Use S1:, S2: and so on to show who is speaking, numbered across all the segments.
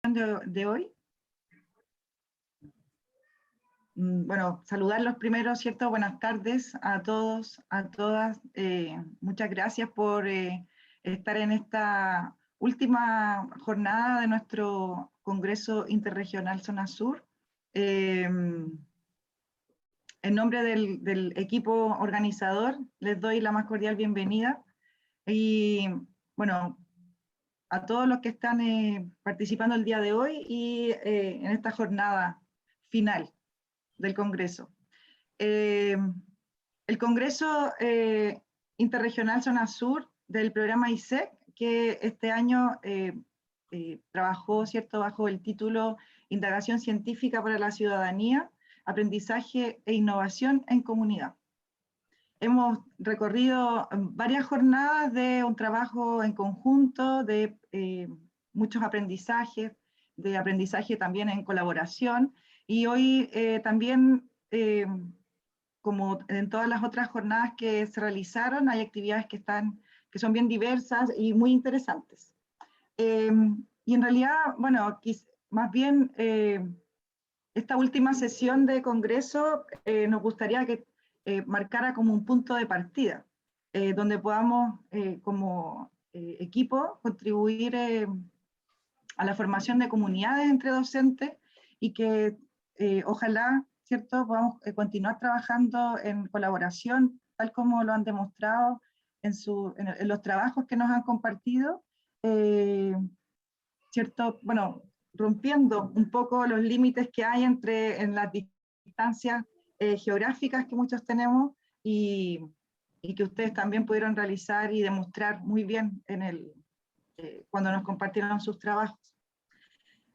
S1: de hoy. Bueno, saludarlos primero, ¿cierto? Buenas tardes a todos, a todas. Muchas gracias por estar en esta última jornada de nuestro Congreso Interregional Zona Sur. En nombre del equipo organizador, les doy la más cordial bienvenida. Y bueno, a todos los que están participando el día de hoy y en esta jornada final del Congreso. El Congreso Interregional Zona Sur del programa ISEC, que este año trabajó, ¿cierto?, bajo el título Indagación Científica para la Ciudadanía, Aprendizaje e Innovación en Comunidad. Hemos recorrido varias jornadas de un trabajo en conjunto, de muchos aprendizajes, de aprendizaje también en colaboración, y hoy también, como en todas las otras jornadas que se realizaron, hay actividades que son bien diversas y muy interesantes. Y en realidad, bueno, más bien esta última sesión de congreso nos gustaría que marcara como un punto de partida, donde podamos como equipo contribuir a la formación de comunidades entre docentes y que ojalá, ¿cierto?, podamos continuar trabajando en colaboración, tal como lo han demostrado en los trabajos que nos han compartido, ¿cierto? Bueno, rompiendo un poco los límites que hay en las distancias geográficas que muchos tenemos y que ustedes también pudieron realizar y demostrar muy bien cuando nos compartieron sus trabajos.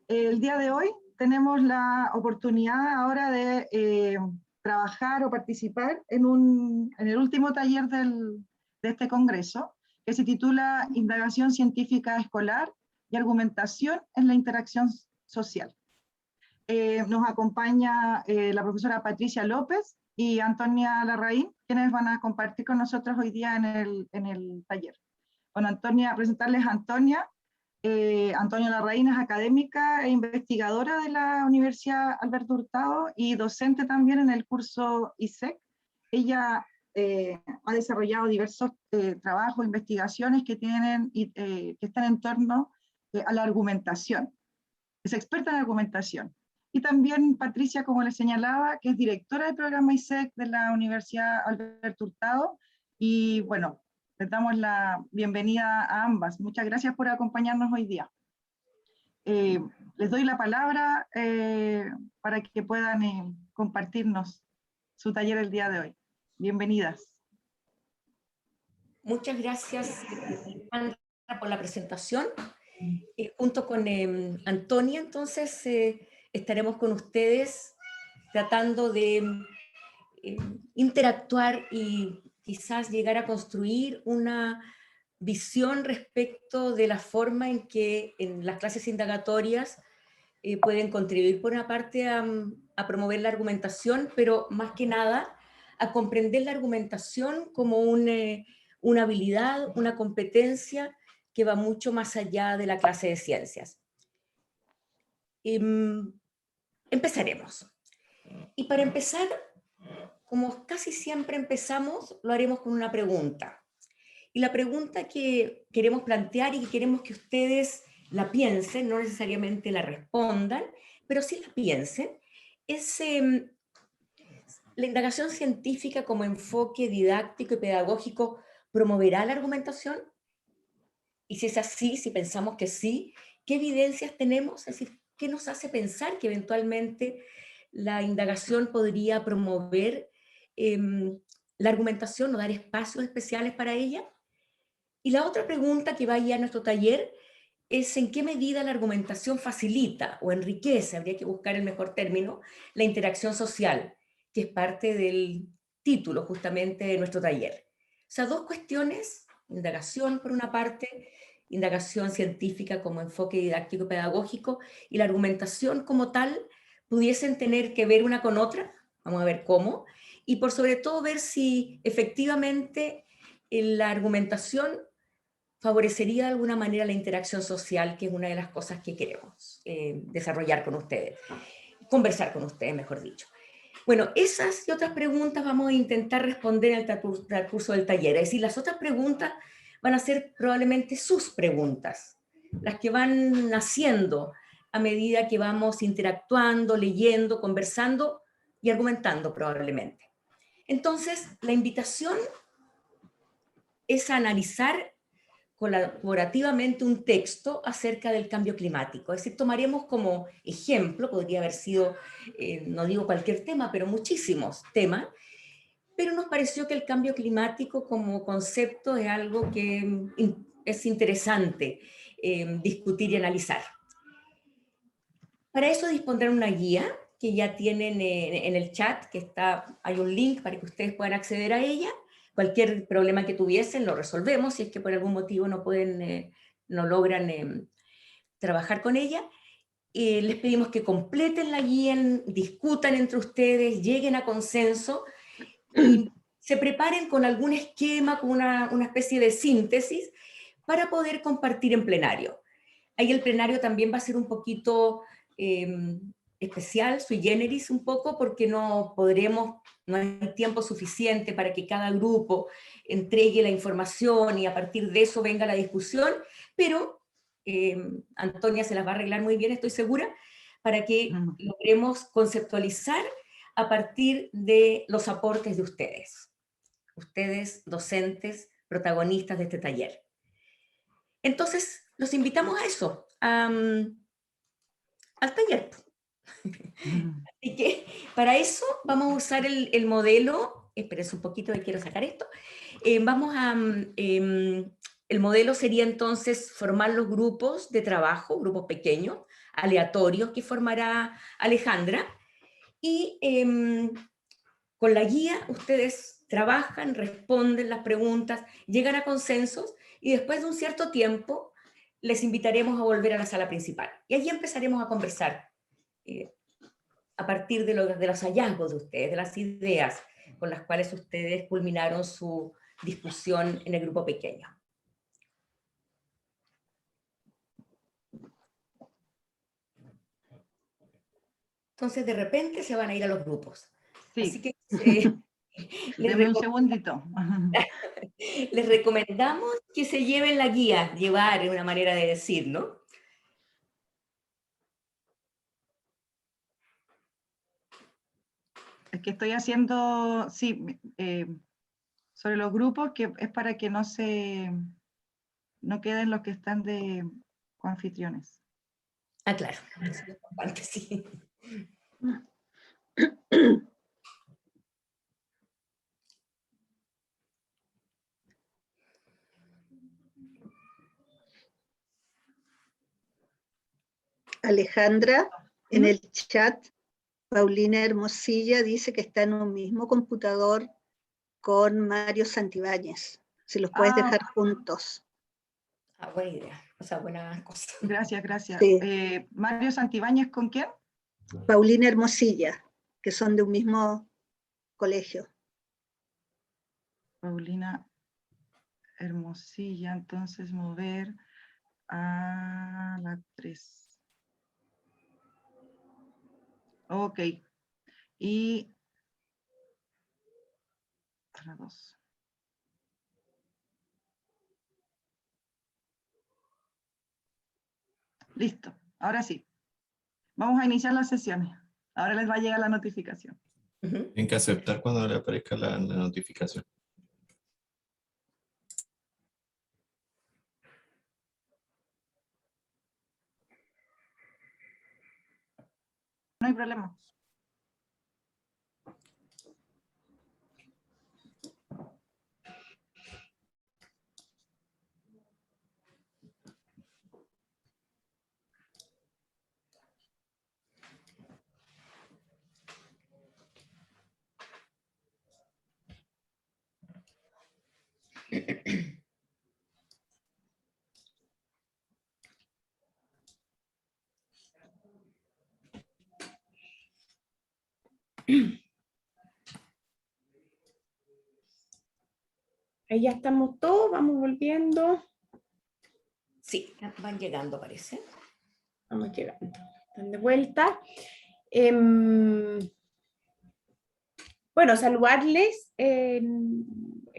S1: El día de hoy tenemos la oportunidad ahora de trabajar o participar en el último taller de este congreso, que se titula Indagación Científica Escolar y Argumentación en la Interacción Social. Nos acompaña la profesora Patricia López y Antonia Larraín, quienes van a compartir con nosotros hoy día en el taller. Bueno, presentarles a Antonia. Antonia Larraín es académica e investigadora de la Universidad Alberto Hurtado y docente también en el curso ISEC. Ella ha desarrollado diversos trabajos, investigaciones que están en torno a la argumentación. Es experta en argumentación. Y también Patricia, como les señalaba, que es directora del programa ISEC de la Universidad Alberto Hurtado. Y bueno, les damos la bienvenida a ambas. Muchas gracias por acompañarnos hoy día. Les doy la palabra para que puedan compartirnos su taller el día de hoy. Bienvenidas.
S2: Muchas gracias, Alejandra, por la presentación. Junto con Antonia, entonces, estaremos con ustedes tratando de interactuar y quizás llegar a construir una visión respecto de la forma en que en las clases indagatorias pueden contribuir por una parte a promover la argumentación, pero más que nada a comprender la argumentación como una habilidad, una competencia que va mucho más allá de la clase de ciencias. Empezaremos. Y para empezar, como casi siempre empezamos, lo haremos con una pregunta. Y la pregunta que queremos plantear y que queremos que ustedes la piensen, no necesariamente la respondan, pero sí la piensen, es la indagación científica como enfoque didáctico y pedagógico ¿promoverá la argumentación? Y si es así, si pensamos que sí, ¿qué evidencias tenemos? Es decir, ¿qué nos hace pensar que eventualmente la indagación podría promover la argumentación o dar espacios especiales para ella? Y la otra pregunta que va a ir a nuestro taller es en qué medida la argumentación facilita o enriquece, habría que buscar el mejor término, la interacción social, que es parte del título justamente de nuestro taller. O sea, dos cuestiones, indagación por una parte, indagación científica como enfoque didáctico pedagógico, y la argumentación como tal pudiesen tener que ver una con otra, vamos a ver cómo, y por sobre todo ver si efectivamente la argumentación favorecería de alguna manera la interacción social, que es una de las cosas que queremos desarrollar con ustedes, conversar con ustedes, mejor dicho. Bueno, esas y otras preguntas vamos a intentar responder en el transcurso del taller. Es decir, las otras preguntas van a ser probablemente sus preguntas, las que van naciendo a medida que vamos interactuando, leyendo, conversando y argumentando probablemente. Entonces, la invitación es a analizar colaborativamente un texto acerca del cambio climático. Es decir, tomaremos como ejemplo, podría haber sido, no digo cualquier tema, pero muchísimos temas, pero nos pareció que el cambio climático como concepto es algo que es interesante discutir y analizar. Para eso dispondrán una guía que ya tienen en el chat, que hay un link para que ustedes puedan acceder a ella. Cualquier problema que tuviesen lo resolvemos, si es que por algún motivo no logran trabajar con ella. Les pedimos que completen la guía, discutan entre ustedes, lleguen a consenso y se preparen con algún esquema, con una especie de síntesis para poder compartir en plenario. Ahí el plenario también va a ser un poquito especial, sui generis un poco, porque no hay tiempo suficiente para que cada grupo entregue la información y a partir de eso venga la discusión, pero Antonia se las va a arreglar muy bien, estoy segura, para que logremos conceptualizar a partir de los aportes de ustedes docentes, protagonistas de este taller. Entonces, los invitamos a eso, al taller. Así que para eso vamos a usar el modelo, espérense un poquito que quiero sacar esto, el modelo sería entonces formar los grupos de trabajo, grupos pequeños, aleatorios que formará Alejandra, y con la guía ustedes trabajan, responden las preguntas, llegan a consensos y después de un cierto tiempo les invitaremos a volver a la sala principal. Y allí empezaremos a conversar a partir de los hallazgos de ustedes, de las ideas con las cuales ustedes culminaron su discusión en el grupo pequeño. Entonces, de repente se van a ir a los grupos.
S1: Sí.
S2: Así que
S1: Deme un segundito.
S2: les recomendamos que se lleven la guía, llevar es una manera de decir, ¿no?
S1: Es que estoy haciendo, sí, sobre los grupos, que es para que no queden los que están de coanfitriones.
S2: Ah, claro, eso es importante, sí.
S3: Alejandra, en el chat, Paulina Hermosilla dice que está en un mismo computador con Mario Santibáñez. Si los puedes dejar juntos.
S2: Ah, buena idea, o sea, buena cosa.
S1: Gracias, gracias.
S3: Sí.
S1: Mario Santibáñez, ¿con quién?
S3: Paulina Hermosilla, que son de un mismo colegio.
S1: Paulina Hermosilla, entonces mover a la 3. Ok. Y a la 2. Listo, ahora sí. Vamos a iniciar las sesiones. Ahora les va a llegar la notificación.
S4: Tienen que aceptar cuando le aparezca la notificación.
S1: No hay problema.
S5: Ahí ya estamos todos, vamos volviendo.
S2: Sí, van llegando, parece.
S5: Vamos llegando. Están de vuelta. Bueno, saludarles.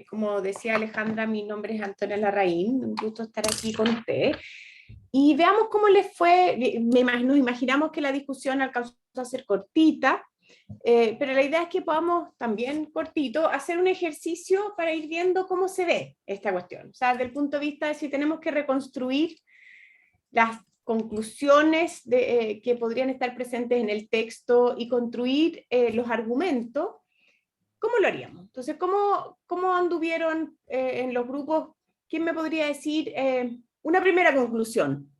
S5: Como decía Alejandra, mi nombre es Antonia Larraín. Un gusto estar aquí con ustedes. Y veamos cómo les fue. Nos imaginamos que la discusión alcanzó a ser cortita, pero la idea es que podamos también, cortito, hacer un ejercicio para ir viendo cómo se ve esta cuestión. O sea, desde el punto de vista de si tenemos que reconstruir las conclusiones que podrían estar presentes en el texto y construir los argumentos, ¿cómo lo haríamos? Entonces, ¿cómo anduvieron en los grupos? ¿Quién me podría decir una primera conclusión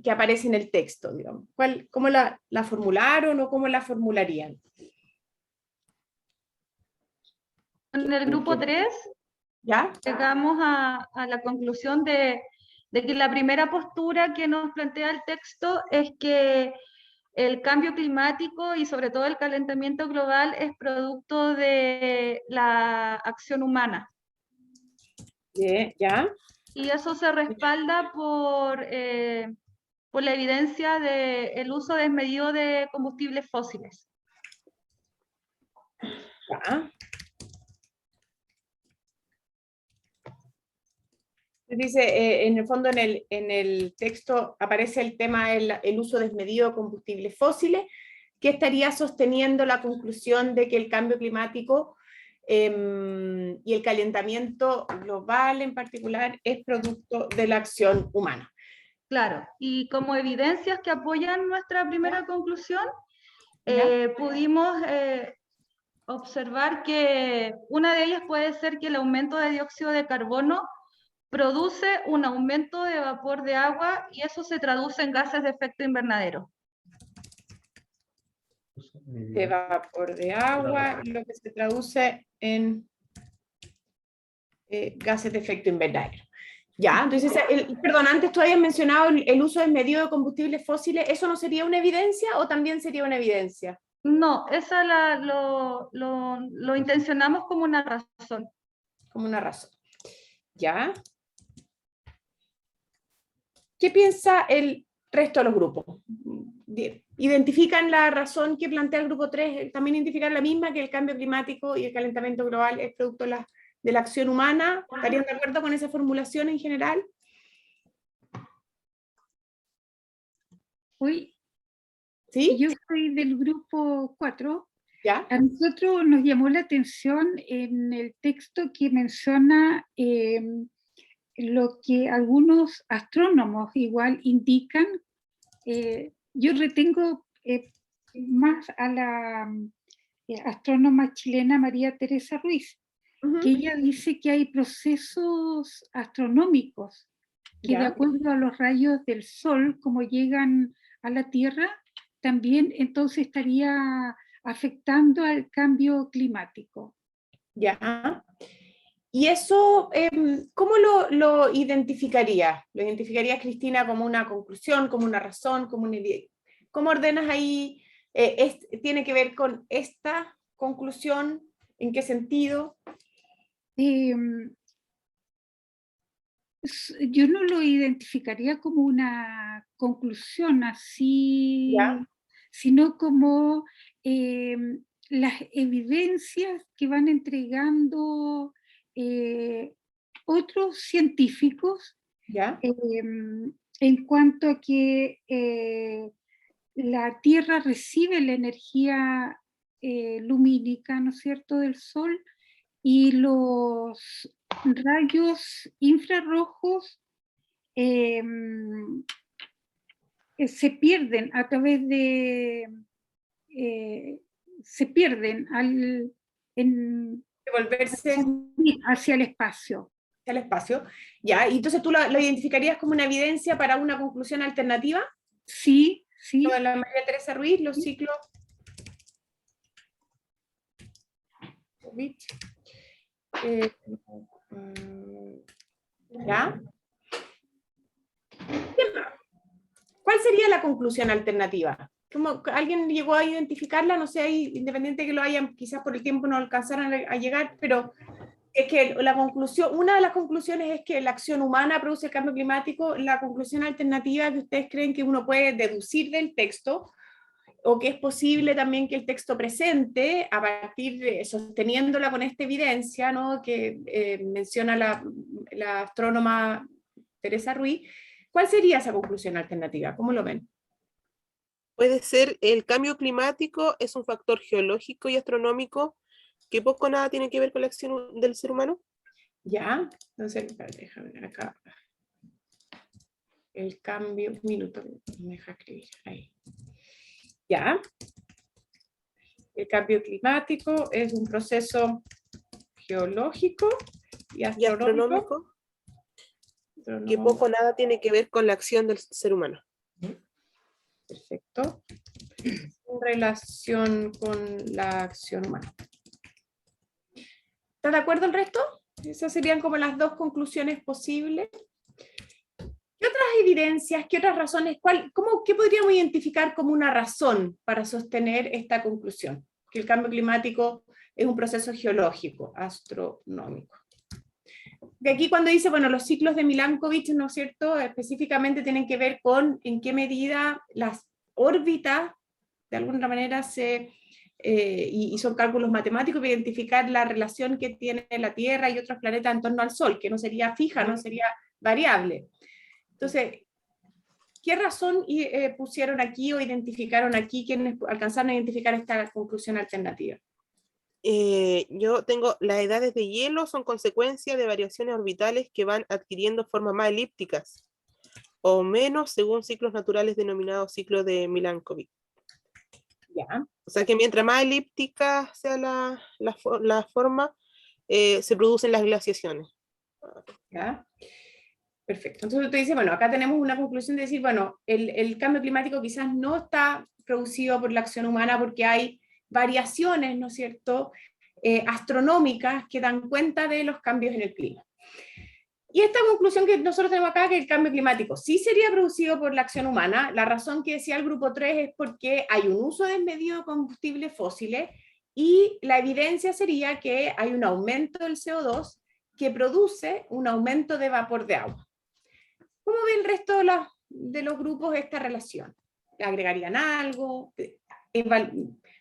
S5: que aparece en el texto, digamos? ¿Cómo la formularon o cómo la formularían?
S6: En el grupo 3
S5: ¿Ya?
S6: llegamos a la conclusión de que la primera postura que nos plantea el texto es que el cambio climático y sobre todo el calentamiento global es producto de la acción humana.
S5: ¿Ya?
S6: Y eso se respalda por la evidencia del uso desmedido de combustibles fósiles.
S5: ¿Ya? Dice, en el fondo en el texto aparece el tema del uso desmedido de combustibles fósiles, que estaría sosteniendo la conclusión de que el cambio climático y el calentamiento global en particular es producto de la acción humana.
S6: Claro, y como evidencias que apoyan nuestra primera conclusión, pudimos observar que una de ellas puede ser que el aumento de dióxido de carbono produce un aumento de vapor de agua y eso se traduce en gases de efecto invernadero.
S5: De vapor de agua, lo que se traduce en gases de efecto invernadero. Ya, entonces, perdón, antes tú habías mencionado el uso desmedido de combustibles fósiles, ¿eso no sería una evidencia o también sería una evidencia?
S6: No, esa lo intencionamos como una razón.
S5: Como una razón. ¿Ya? ¿Qué piensa el resto de los grupos? ¿Identifican la razón que plantea el grupo 3? ¿También identifican la misma, que el cambio climático y el calentamiento global es producto de la acción humana? ¿Estarían de acuerdo con esa formulación en general?
S7: Hoy,
S5: ¿Sí?
S7: yo soy del grupo 4.
S5: ¿Ya?
S7: A nosotros nos llamó la atención en el texto que menciona lo que algunos astrónomos igual indican. Yo retengo más a la astrónoma chilena María Teresa Ruiz, que ella dice que hay procesos astronómicos que de acuerdo a los rayos del sol, como llegan a la Tierra, también entonces estaría afectando al cambio climático.
S5: Ya. ¿Y eso, cómo lo identificarías? ¿Lo identificarías, Cristina, como una conclusión, como una razón, como una idea? ¿Cómo ordenas ahí? ¿Tiene que ver con esta conclusión? ¿En qué sentido?
S7: Yo no lo identificaría como una conclusión así,
S5: ¿Ya?
S7: sino como las evidencias que van entregando otros científicos,
S5: ¿Ya?
S7: en cuanto a que la Tierra recibe la energía lumínica, ¿no es cierto?, del Sol, y los rayos infrarrojos se pierden a través de... se pierden
S5: Devolverse
S7: hacia el espacio.
S5: al espacio. ¿Ya? Y entonces tú lo identificarías como una evidencia para una conclusión alternativa.
S7: Sí, sí.
S5: Lo de la María Teresa Ruiz, los ciclos. ¿Ya? ¿Cuál sería la conclusión alternativa? ¿Cómo, alguien llegó a identificarla? No sé, independiente de que lo hayan, quizás por el tiempo no alcanzaron a llegar, pero Es que la conclusión, una de las conclusiones es que la acción humana produce el cambio climático. La conclusión alternativa que ustedes creen que uno puede deducir del texto, o que es posible también que el texto presente, a partir de, sosteniéndola con esta evidencia, ¿no? Que menciona la astrónoma Teresa Ruiz, ¿cuál sería esa conclusión alternativa? ¿Cómo lo ven?
S8: Puede ser el cambio climático es un factor geológico y astronómico que poco o nada tiene que ver con la acción del ser humano.
S5: Ya, entonces, espérate, déjame ver acá. El cambio, un minuto, me deja escribir ahí. Ya. El cambio climático es un proceso geológico y astronómico.
S8: Que poco o nada tiene que ver con la acción del ser humano.
S5: Perfecto. En relación con la acción humana. ¿Está de acuerdo el resto? Esas serían como las dos conclusiones posibles. ¿Qué otras evidencias, qué otras razones, qué podríamos identificar como una razón para sostener esta conclusión? Que el cambio climático es un proceso geológico, astronómico. De aquí cuando dice, bueno, los ciclos de Milankovitch, ¿no es cierto?, específicamente tienen que ver con en qué medida las órbitas, de alguna manera, y son cálculos matemáticos para identificar la relación que tiene la Tierra y otros planetas en torno al Sol, que no sería fija, no sería variable. Entonces, ¿qué razón pusieron aquí o identificaron aquí, quienes alcanzaron a identificar esta conclusión alternativa?
S8: Yo tengo, las edades de hielo son consecuencia de variaciones orbitales que van adquiriendo formas más elípticas o menos según ciclos naturales denominados ciclo de Milankovitch.
S5: Ya.
S8: O sea que mientras más elíptica sea la forma, se producen las glaciaciones.
S5: ¿Ya? Perfecto. Entonces tú dices, bueno, acá tenemos una conclusión de decir, bueno, el cambio climático quizás no está producido por la acción humana porque hay variaciones, ¿no es cierto?, astronómicas que dan cuenta de los cambios en el clima. Y esta conclusión que nosotros tenemos acá, que el cambio climático sí sería producido por la acción humana, la razón que decía el grupo 3 es porque hay un uso desmedido de combustibles fósiles y la evidencia sería que hay un aumento del CO2 que produce un aumento de vapor de agua. ¿Cómo ve el resto de los grupos esta relación? ¿Agregarían algo?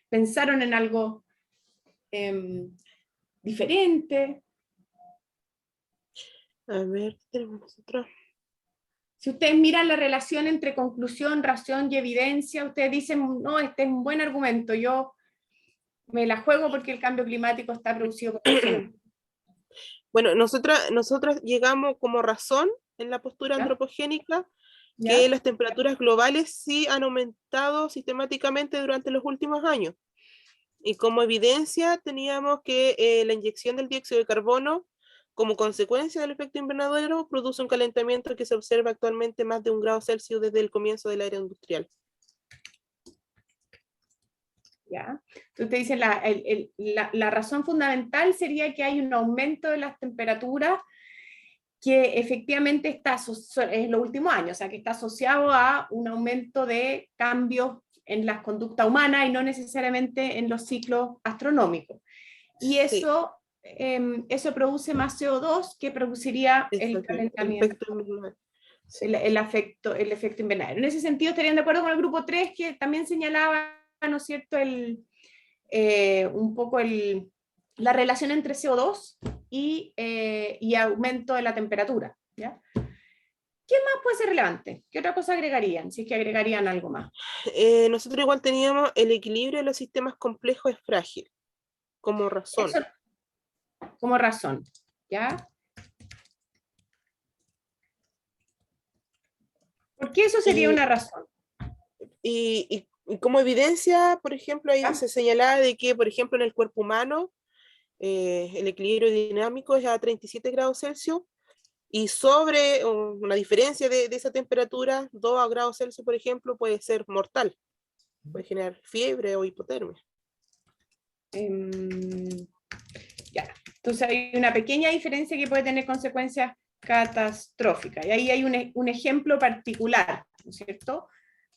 S5: ¿Pensaron en algo diferente?
S8: A ver, ¿qué tenemos nosotros?
S5: Si ustedes miran la relación entre conclusión, razón y evidencia, ustedes dicen, no, este es un buen argumento, yo me la juego porque el cambio climático está producido por la acción.
S8: Bueno, nosotros llegamos como razón en la postura
S5: ¿Ya?
S8: antropogénica
S5: ¿Ya?
S8: que las temperaturas globales sí han aumentado sistemáticamente durante los últimos años. Y como evidencia teníamos que la inyección del dióxido de carbono como consecuencia del efecto invernadero produce un calentamiento que se observa actualmente más de 1 grado Celsius desde el comienzo de la era industrial.
S5: ¿Ya? Entonces dice la razón fundamental sería que hay un aumento de las temperaturas que efectivamente está en los últimos años, o sea, que está asociado a un aumento de cambios en las conductas humanas y no necesariamente en los ciclos astronómicos. Y eso, sí. Eso produce más CO2 que produciría el calentamiento, el efecto invernadero. En ese sentido, estarían de acuerdo con el grupo 3 que también señalaba, ¿no es cierto?, un poco la relación entre CO2 y aumento de la temperatura, ¿ya? ¿Qué más puede ser relevante? ¿Qué otra cosa agregarían? Si es que agregarían algo más.
S8: Nosotros igual teníamos el equilibrio de los sistemas complejos es frágil, como razón.
S5: Eso, como razón, ¿ya? ¿Por qué eso sería una razón?
S8: Y como evidencia, por ejemplo, ahí se señalaba de que, por ejemplo, en el cuerpo humano, el equilibrio dinámico es a 37 grados Celsius, y sobre una diferencia de esa temperatura, 2 grados Celsius, por ejemplo, puede ser mortal. Puede generar fiebre o hipotermia.
S5: Ya. Entonces hay una pequeña diferencia que puede tener consecuencias catastróficas. Y ahí hay un ejemplo particular, ¿no es cierto?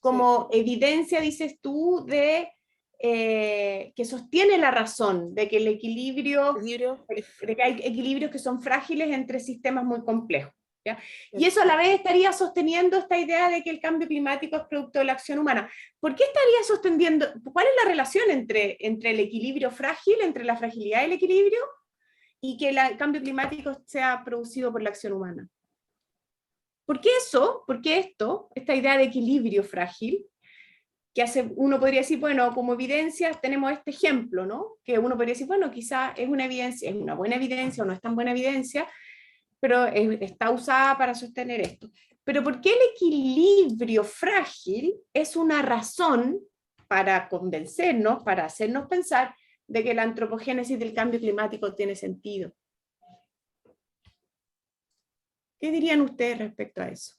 S5: Como evidencia, dices tú, de que sostiene la razón de que el equilibrio, de que hay equilibrios que son frágiles entre sistemas muy complejos. ¿Ya? Y eso a la vez estaría sosteniendo esta idea de que el cambio climático es producto de la acción humana. ¿Por qué estaría sosteniendo? ¿Cuál es la relación entre el equilibrio frágil, entre la fragilidad del equilibrio, y que el cambio climático sea producido por la acción humana? ¿Por qué eso? ¿Por qué esto? Esta idea de equilibrio frágil, que uno podría decir, bueno, como evidencia tenemos este ejemplo, ¿no? Que uno podría decir, bueno, quizá es una evidencia, es una buena evidencia o no es tan buena evidencia, pero está usada para sostener esto. Pero ¿por qué el equilibrio frágil es una razón para convencernos, para hacernos pensar de que la antropogénesis del cambio climático tiene sentido? ¿Qué dirían ustedes respecto a eso?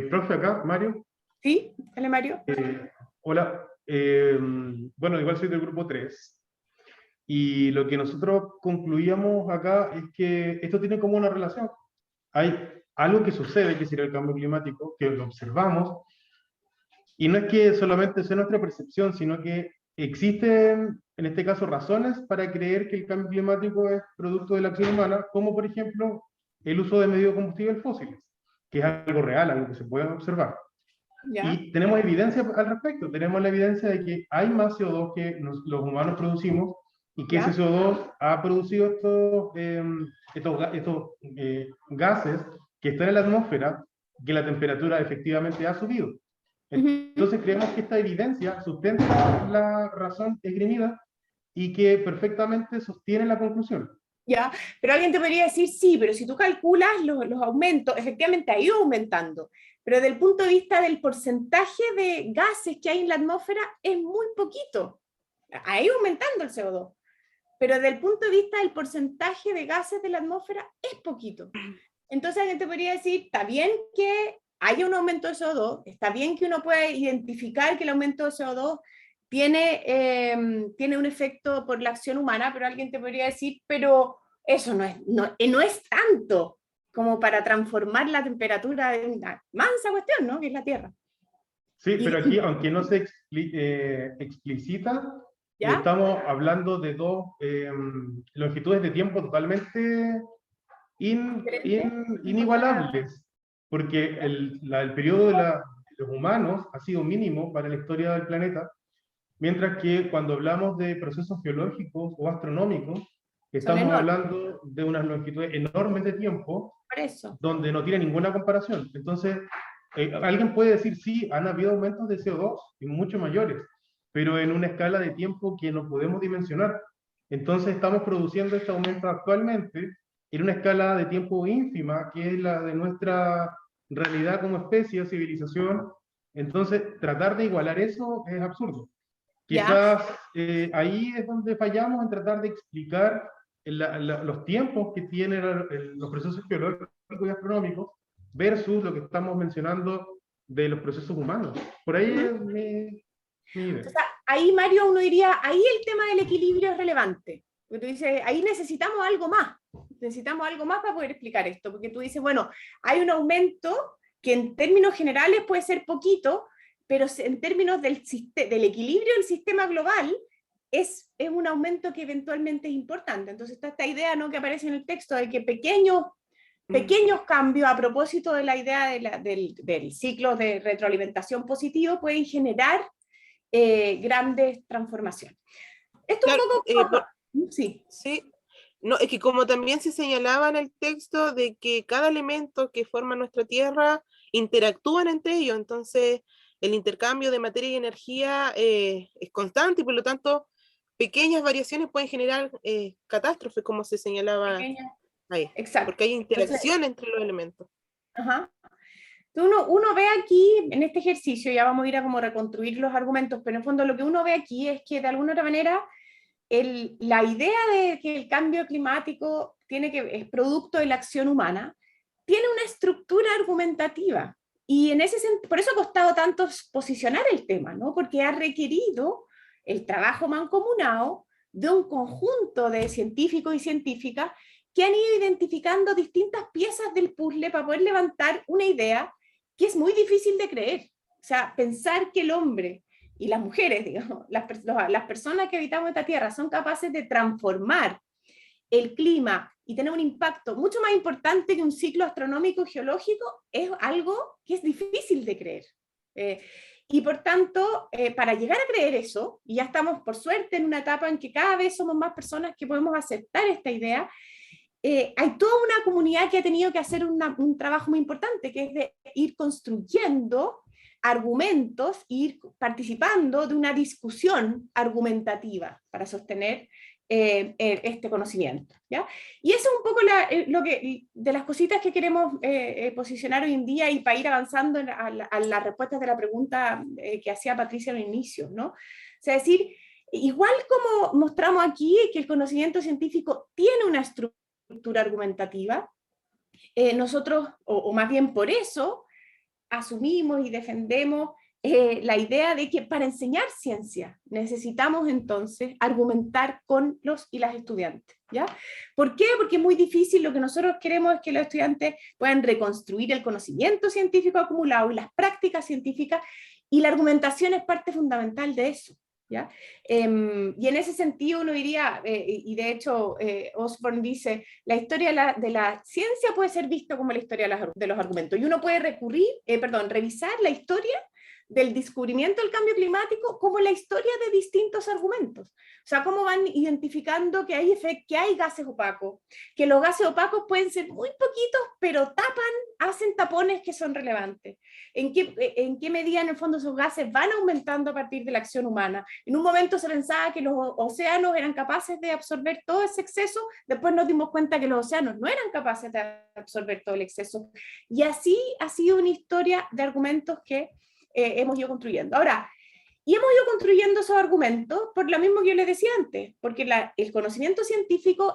S9: Profe, acá, Mario.
S5: ¿Sí? Dale, Mario.
S9: Hola. Bueno, igual soy del grupo 3. Y lo que nosotros concluíamos acá es que esto tiene como una relación. Hay algo que sucede, que sería el cambio climático, que lo observamos, y no es que solamente sea nuestra percepción, sino que existen, en este caso, razones para creer que el cambio climático es producto de la acción humana, como por ejemplo el uso de medios de combustibles fósiles, que es algo real, algo que se puede observar.
S5: ¿Ya?
S9: Y tenemos evidencia al respecto, tenemos la evidencia de que hay más CO2 que los humanos producimos, y que
S5: ¿Ya?
S9: ese CO2 ha producido estos gases que están en la atmósfera, que la temperatura efectivamente ha subido. Entonces creemos que esta evidencia sustenta la razón esgrimida y que perfectamente sostiene la conclusión.
S5: Ya, pero alguien te podría decir, sí, pero si tú calculas los aumentos, efectivamente ha ido aumentando, pero desde el punto de vista del porcentaje de gases que hay en la atmósfera es muy poquito. Ha ido aumentando el CO2, pero desde el punto de vista del porcentaje de gases de la atmósfera es poquito. Entonces alguien te podría decir, está bien que haya un aumento de CO2, está bien que uno pueda identificar que el aumento de CO2 tiene un efecto por la acción humana, pero alguien te podría decir, pero eso no es tanto como para transformar la temperatura de una mansa cuestión, ¿no? Que es la Tierra.
S9: Sí, pero aquí, aunque no se explicita, estamos hablando de dos longitudes de tiempo totalmente inigualables, porque el periodo de los humanos ha sido mínimo para la historia del planeta, mientras que cuando hablamos de procesos geológicos o astronómicos, estamos hablando de unas longitudes enormes de tiempo, donde no tiene ninguna comparación. Entonces, alguien puede decir, sí, han habido aumentos de CO2 y mucho mayores, pero en una escala de tiempo que no podemos dimensionar. Entonces, estamos produciendo este aumento actualmente en una escala de tiempo ínfima, que es la de nuestra realidad como especie o civilización. Entonces, tratar de igualar eso es absurdo. Quizás ahí es donde fallamos en tratar de explicar los tiempos que tienen los procesos geológicos y astronómicos versus lo que estamos mencionando de los procesos humanos. Por ahí es mi idea.
S5: O sea, ahí, Mario, uno diría, ahí el tema del equilibrio es relevante. Porque tú dices, ahí necesitamos algo más. Necesitamos algo más para poder explicar esto. Porque tú dices, bueno, hay un aumento que en términos generales puede ser poquito, pero en términos del equilibrio del sistema global, es un aumento que eventualmente es importante. Entonces está esta idea, ¿no?, que aparece en el texto de que pequeños cambios a propósito de la idea del ciclo de retroalimentación positivo pueden generar grandes transformaciones. Esto
S8: claro,
S5: un poco... sí.
S8: No, es que como también se señalaba en el texto de que cada elemento que forma nuestra Tierra interactúan entre ellos, entonces el intercambio de materia y energía es constante y por lo tanto pequeñas variaciones pueden generar catástrofes, como se señalaba ahí.
S5: Exacto.
S8: Porque hay interacción entre los elementos.
S5: Ajá. Entonces uno ve aquí, en este ejercicio, ya vamos a ir a como reconstruir los argumentos, pero en el fondo lo que uno ve aquí es que de alguna otra manera la idea de que el cambio climático es producto de la acción humana tiene una estructura argumentativa. Y en ese sentido, por eso ha costado tanto posicionar el tema, ¿no? Porque ha requerido el trabajo mancomunado de un conjunto de científicos y científicas que han ido identificando distintas piezas del puzzle para poder levantar una idea que es muy difícil de creer. O sea, pensar que el hombre y las mujeres, digamos, las personas que habitamos esta tierra son capaces de transformar el clima y tener un impacto mucho más importante que un ciclo astronómico geológico es algo que es difícil de creer. Y por tanto, para llegar a creer eso, y ya estamos por suerte en una etapa en que cada vez somos más personas que podemos aceptar esta idea, hay toda una comunidad que ha tenido que hacer un trabajo muy importante, que es de ir construyendo argumentos, ir participando de una discusión argumentativa para sostener este conocimiento, ¿ya? Y eso es un poco de las cositas que queremos posicionar hoy en día y para ir avanzando a las respuestas de la pregunta que hacía Patricia al inicio, ¿no? O sea, decir, igual como mostramos aquí que el conocimiento científico tiene una estructura argumentativa, nosotros, o más bien por eso, asumimos y defendemos la idea de que para enseñar ciencia necesitamos entonces argumentar con los y las estudiantes, ¿ya? ¿Por qué? Porque es muy difícil, lo que nosotros queremos es que los estudiantes puedan reconstruir el conocimiento científico acumulado y las prácticas científicas, y la argumentación es parte fundamental de eso, ¿ya? Y en ese sentido uno diría, y de hecho Osborne dice, la historia de la ciencia puede ser vista como la historia de los argumentos, y uno puede revisar la historia del descubrimiento del cambio climático como la historia de distintos argumentos. O sea, cómo van identificando que hay gases opacos, que los gases opacos pueden ser muy poquitos, pero hacen tapones que son relevantes. ¿En qué medida en el fondo esos gases van aumentando a partir de la acción humana? En un momento se pensaba que los océanos eran capaces de absorber todo ese exceso, después nos dimos cuenta que los océanos no eran capaces de absorber todo el exceso. Y así ha sido una historia de argumentos que hemos ido construyendo. Ahora, y hemos ido construyendo esos argumentos por lo mismo que yo les decía antes, porque el conocimiento científico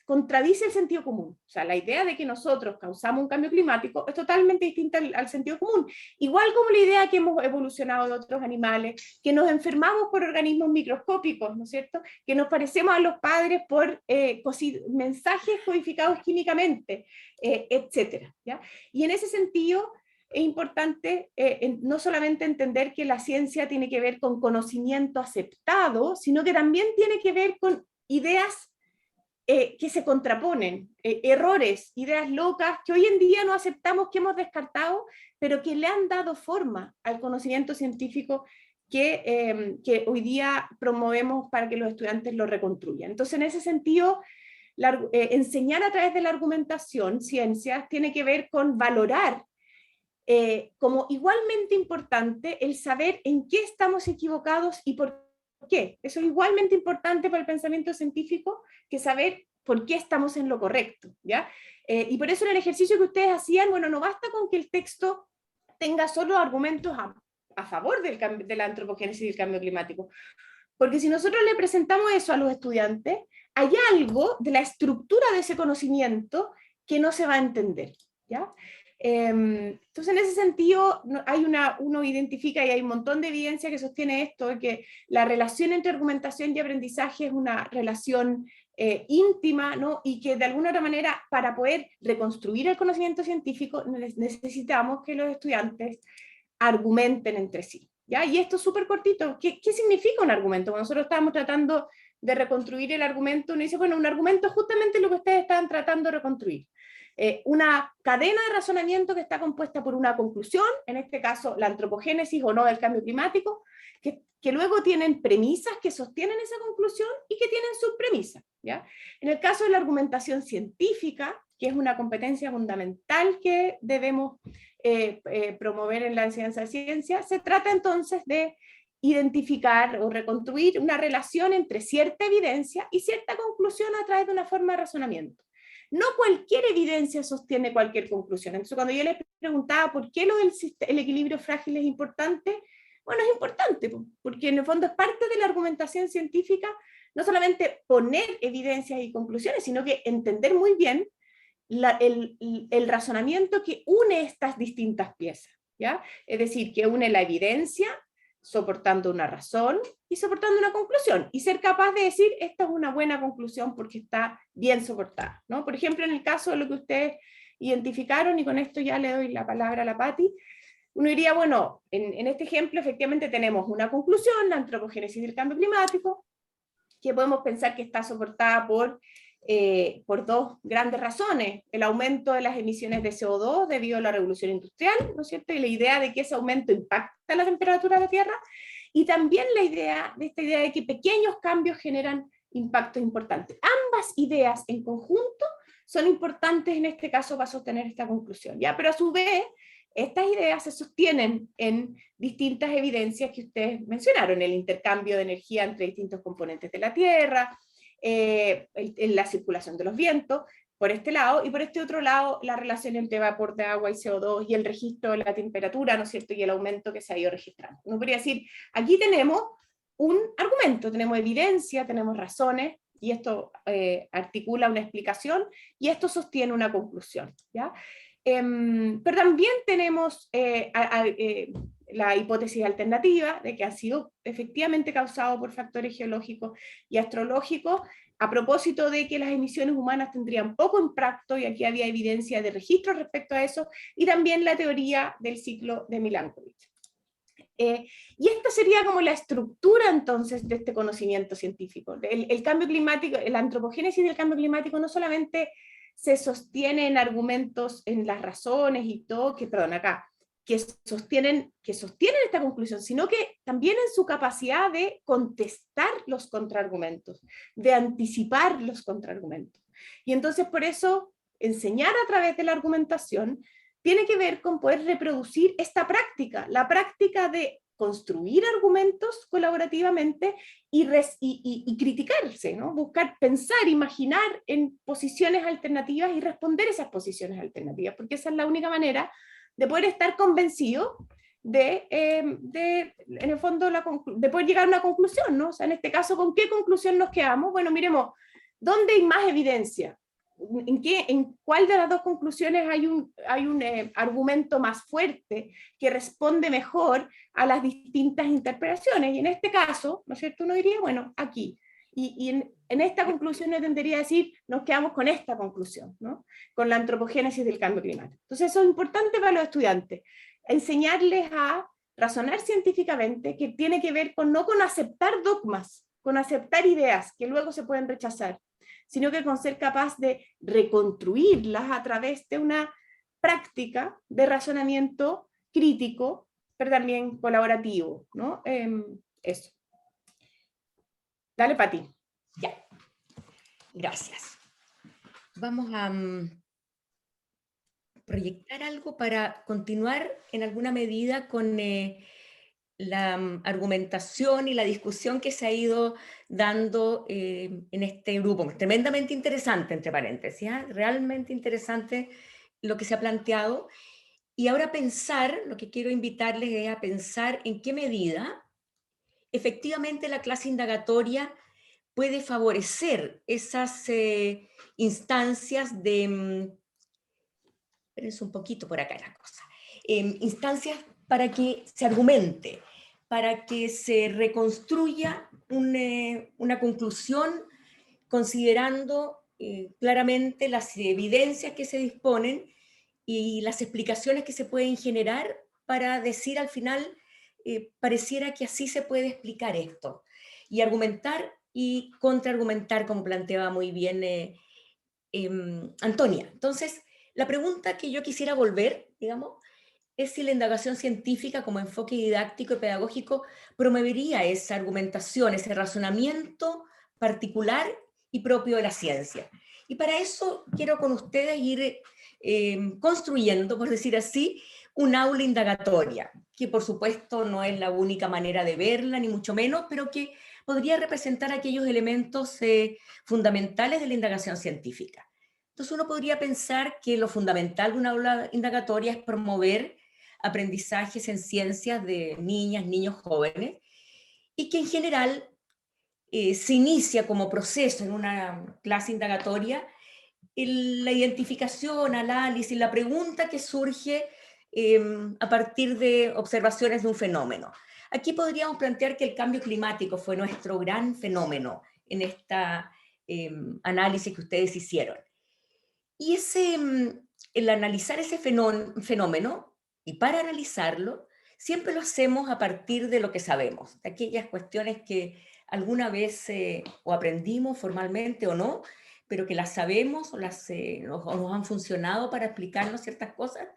S5: contradice el sentido común. O sea, la idea de que nosotros causamos un cambio climático es totalmente distinta al sentido común. Igual como la idea que hemos evolucionado de otros animales, que nos enfermamos por organismos microscópicos, ¿no es cierto? Que nos parecemos a los padres por mensajes codificados químicamente, etcétera, ¿ya? Y en ese sentido, es importante no solamente entender que la ciencia tiene que ver con conocimiento aceptado, sino que también tiene que ver con ideas que se contraponen, errores, ideas locas que hoy en día no aceptamos, que hemos descartado, pero que le han dado forma al conocimiento científico que hoy día promovemos para que los estudiantes lo reconstruyan. Entonces, en ese sentido, enseñar a través de la argumentación ciencias tiene que ver con valorar como igualmente importante el saber en qué estamos equivocados y por qué. Eso es igualmente importante para el pensamiento científico que saber por qué estamos en lo correcto, ¿ya? Y por eso en el ejercicio que ustedes hacían, bueno, no basta con que el texto tenga solo argumentos a favor de la antropogénesis y del cambio climático, porque si nosotros le presentamos eso a los estudiantes, hay algo de la estructura de ese conocimiento que no se va a entender, ¿ya? Entonces, en ese sentido, uno identifica, y hay un montón de evidencia que sostiene esto, que la relación entre argumentación y aprendizaje es una relación íntima, ¿no? Y que de alguna otra manera, para poder reconstruir el conocimiento científico, necesitamos que los estudiantes argumenten entre sí, ¿ya? Y esto es súper cortito. ¿Qué significa un argumento? Cuando nosotros estábamos tratando de reconstruir el argumento, uno dice, bueno, un argumento es justamente lo que ustedes estaban tratando de reconstruir. Una cadena de razonamiento que está compuesta por una conclusión, en este caso la antropogénesis o no del cambio climático, que luego tienen premisas que sostienen esa conclusión y que tienen subpremisas, ¿ya? En el caso de la argumentación científica, que es una competencia fundamental que debemos promover en la enseñanza de ciencia, se trata entonces de identificar o reconstruir una relación entre cierta evidencia y cierta conclusión a través de una forma de razonamiento. No cualquier evidencia sostiene cualquier conclusión. Entonces, cuando yo les preguntaba por qué el equilibrio frágil es importante, bueno, es importante, porque en el fondo es parte de la argumentación científica, no solamente poner evidencias y conclusiones, sino que entender muy bien el razonamiento que une estas distintas piezas, ¿ya? Es decir, que une la evidencia soportando una razón y soportando una conclusión, y ser capaz de decir, esta es una buena conclusión porque está bien soportada, ¿no? Por ejemplo, en el caso de lo que ustedes identificaron, y con esto ya le doy la palabra a la Patti, uno diría, bueno, en este ejemplo efectivamente tenemos una conclusión, la antropogénesis del cambio climático, que podemos pensar que está soportada por dos grandes razones: el aumento de las emisiones de CO2 debido a la revolución industrial, ¿no es cierto?, y la idea de que ese aumento impacta la temperatura de la Tierra, y también la idea de que pequeños cambios generan impactos importantes. Ambas ideas en conjunto son importantes en este caso para sostener esta conclusión, ¿ya? Pero a su vez, estas ideas se sostienen en distintas evidencias que ustedes mencionaron: el intercambio de energía entre distintos componentes de la Tierra, en la circulación de los vientos, por este lado, y por este otro lado, la relación entre vapor de agua y CO2 y el registro de la temperatura, ¿no es cierto?, y el aumento que se ha ido registrando. Uno podría decir, aquí tenemos un argumento, tenemos evidencia, tenemos razones, y esto articula una explicación, y esto sostiene una conclusión, ¿ya? Pero también tenemos la hipótesis alternativa de que ha sido efectivamente causado por factores geológicos y astrológicos, a propósito de que las emisiones humanas tendrían poco impacto, y aquí había evidencia de registro respecto a eso, y también la teoría del ciclo de Milankovitch. Y esta sería como la estructura entonces de este conocimiento científico. El cambio climático, la antropogénesis del cambio climático no solamente se sostiene en argumentos, en las razones y todo, que sostienen esta conclusión, sino que también en su capacidad de contestar los contraargumentos, de anticipar los contraargumentos. Y entonces por eso enseñar a través de la argumentación tiene que ver con poder reproducir esta práctica, la práctica de construir argumentos colaborativamente y criticarse, ¿no? Buscar, pensar, imaginar en posiciones alternativas y responder esas posiciones alternativas, porque esa es la única manera de poder estar convencido en el fondo, de poder llegar a una conclusión, ¿no? O sea, en este caso, ¿con qué conclusión nos quedamos? Bueno, miremos, ¿dónde hay más evidencia? ¿En cuál de las dos conclusiones hay un argumento más fuerte que responde mejor a las distintas interpretaciones? Y en este caso, ¿no es cierto?, uno diría, bueno, aquí. Y en esta conclusión yo tendría a decir, nos quedamos con esta conclusión, ¿no?, con la antropogénesis del cambio climático. Entonces eso es importante para los estudiantes, enseñarles a razonar científicamente, que tiene que ver no con aceptar dogmas, con aceptar ideas que luego se pueden rechazar, sino que con ser capaz de reconstruirlas a través de una práctica de razonamiento crítico, pero también colaborativo, ¿no? Eso. Dale, Pati.
S2: Ya. Gracias. Vamos a proyectar algo para continuar en alguna medida con la argumentación y la discusión que se ha ido dando en este grupo. Tremendamente interesante, entre paréntesis, ¿eh? Realmente interesante lo que se ha planteado. Y ahora lo que quiero invitarles es a pensar en qué medida efectivamente la clase indagatoria puede favorecer esas instancias de... espérense un poquito por acá la cosa. Instancias para que se argumente, para que se reconstruya una conclusión considerando claramente las evidencias que se disponen y las explicaciones que se pueden generar para decir al final, pareciera que así se puede explicar esto, y argumentar y contraargumentar, como planteaba muy bien Antonia. Entonces, la pregunta que yo quisiera volver, digamos, es si la indagación científica como enfoque didáctico y pedagógico promovería esa argumentación, ese razonamiento particular y propio de la ciencia. Y para eso quiero con ustedes ir construyendo, por decir así, un aula indagatoria, que por supuesto no es la única manera de verla, ni mucho menos, pero que podría representar aquellos elementos fundamentales de la indagación científica. Entonces uno podría pensar que lo fundamental de una aula indagatoria es promover aprendizajes en ciencias de niñas, niños, jóvenes, y que en general se inicia como proceso en una clase indagatoria la identificación, análisis, la pregunta que surge a partir de observaciones de un fenómeno. Aquí podríamos plantear que el cambio climático fue nuestro gran fenómeno en esta análisis que ustedes hicieron. Y el analizar ese fenómeno, y para analizarlo, siempre lo hacemos a partir de lo que sabemos, de aquellas cuestiones que alguna vez o aprendimos formalmente o no, pero que las sabemos o nos han funcionado para explicarnos ciertas cosas,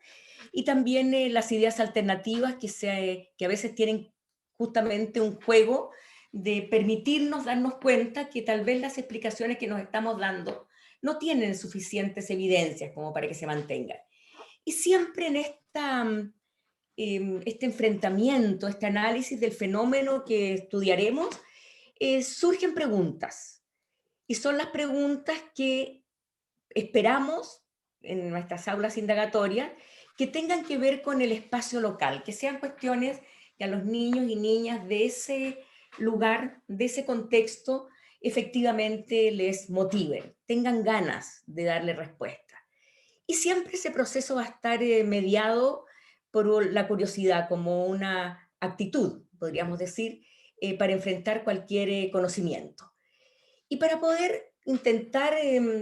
S2: y también las ideas alternativas que a veces tienen justamente un juego de permitirnos darnos cuenta que tal vez las explicaciones que nos estamos dando no tienen suficientes evidencias como para que se mantengan. Y siempre en este enfrentamiento, este análisis del fenómeno que estudiaremos, surgen preguntas. Y son las preguntas que esperamos en nuestras aulas indagatorias que tengan que ver con el espacio local, que sean cuestiones que a los niños y niñas de ese lugar, de ese contexto, efectivamente les motiven, tengan ganas de darle respuesta. Y siempre ese proceso va a estar mediado por la curiosidad como una actitud, podríamos decir, para enfrentar cualquier conocimiento. Y para poder intentar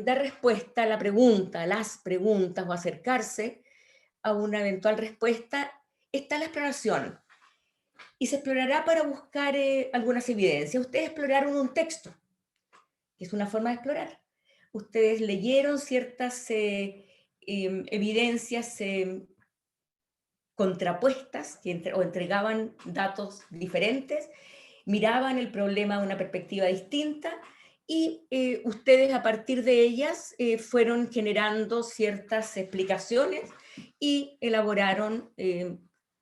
S2: dar respuesta a la pregunta, a las preguntas o acercarse a una eventual respuesta, está la exploración. Y se explorará para buscar algunas evidencias. Ustedes exploraron un texto, que es una forma de explorar. Ustedes leyeron ciertas evidencias contrapuestas o entregaban datos diferentes, miraban el problema de una perspectiva distinta y ustedes a partir de ellas fueron generando ciertas explicaciones y elaboraron